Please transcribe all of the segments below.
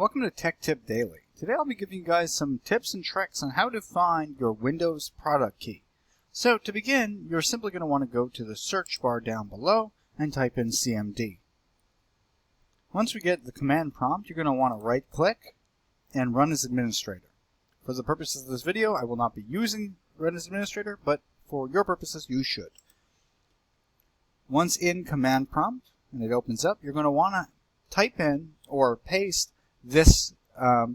Welcome to Tech Tip Daily. Today I'll be giving you guys some tips and tricks on how to find your Windows product key. So to begin, you're simply going to want to go to the search bar down below and type in CMD. Once we get the command prompt, you're going to want to right click and run as administrator. For the purposes of this video, I will not be using run as administrator, but for your purposes, you should. Once in command prompt and it opens up, you're going to want to type in or paste this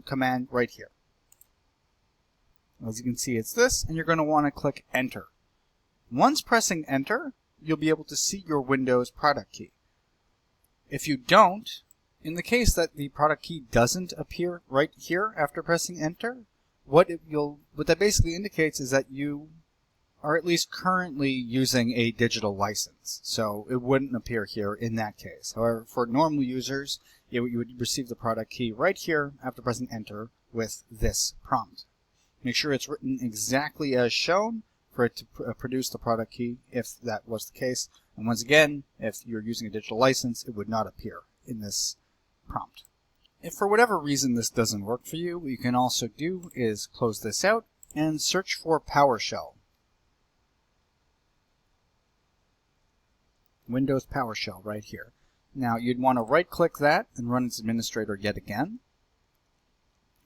command right here. As you can see, it's this, and you're going to want to click enter. Once pressing enter, you'll be able to see your Windows product key. If you don't, in the case that the product key doesn't appear right here after pressing enter, what that basically indicates is that you are at least currently using a digital license. So it wouldn't appear here in that case. However, for normal users, you would receive the product key right here after pressing enter with this prompt. Make sure it's written exactly as shown for it to produce the product key if that was the case. And once again, if you're using a digital license, it would not appear in this prompt. If for whatever reason this doesn't work for you, what you can also do is close this out and search for PowerShell. Windows PowerShell right here. Now you'd want to right click that and run as administrator yet again.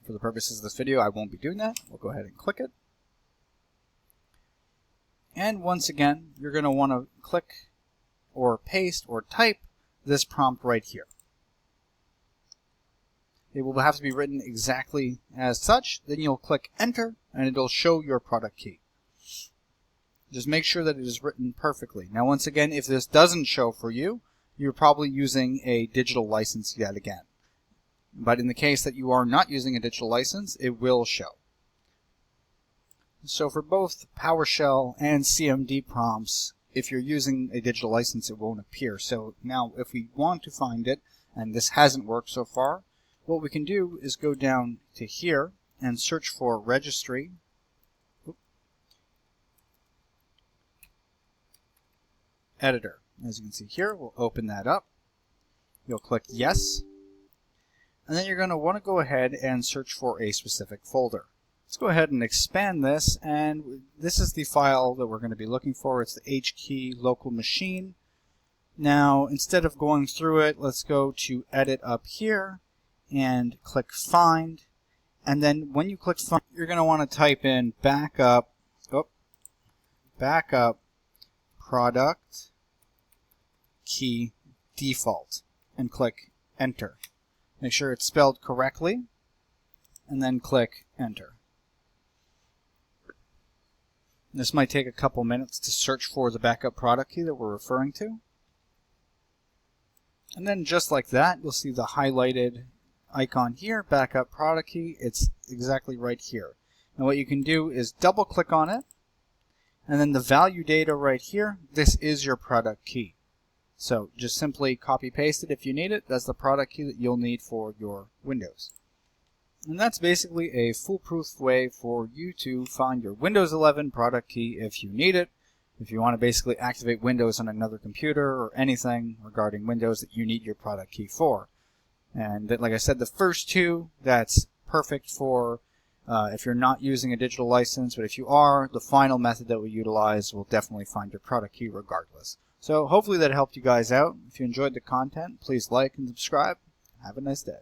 For the purposes of this video, I won't be doing that. We'll go ahead and click it. And once again, you're going to want to click or paste or type this prompt right here. It will have to be written exactly as such. Then you'll click enter and it'll show your product key. Just make sure that it is written perfectly. Now once again, if this doesn't show for you, you're probably using a digital license yet again. But in the case that you are not using a digital license, it will show. So for both PowerShell and CMD prompts, if you're using a digital license, it won't appear. So now if we want to find it, and this hasn't worked so far, what we can do is go down to here and search for Registry Editor. As you can see here, we'll open that up. You'll click yes. And then you're going to want to go ahead and search for a specific folder. Let's go ahead and expand this, and this is the file that we're going to be looking for. It's the HKey local machine. Now, instead of going through it, let's go to Edit up here and click Find. And then when you click Find, you're going to want to type in backup product key default and click enter. Make sure it's spelled correctly and then click enter. This might take a couple minutes to search for the backup product key that we're referring to. And then just like that, you'll see the highlighted icon here, backup product key. It's exactly right here. And what you can do is double click on it, and then the value data right here, this is your product key. So just simply copy paste it if you need it. That's the product key that you'll need for your Windows. And that's basically a foolproof way for you to find your Windows 11 product key if you need it. If you want to basically activate Windows on another computer or anything regarding Windows that you need your product key for. And that, like I said, the first two, that's perfect for if you're not using a digital license, but if you are, the final method that we utilize will definitely find your product key regardless. So hopefully that helped you guys out. If you enjoyed the content, please like and subscribe. Have a nice day.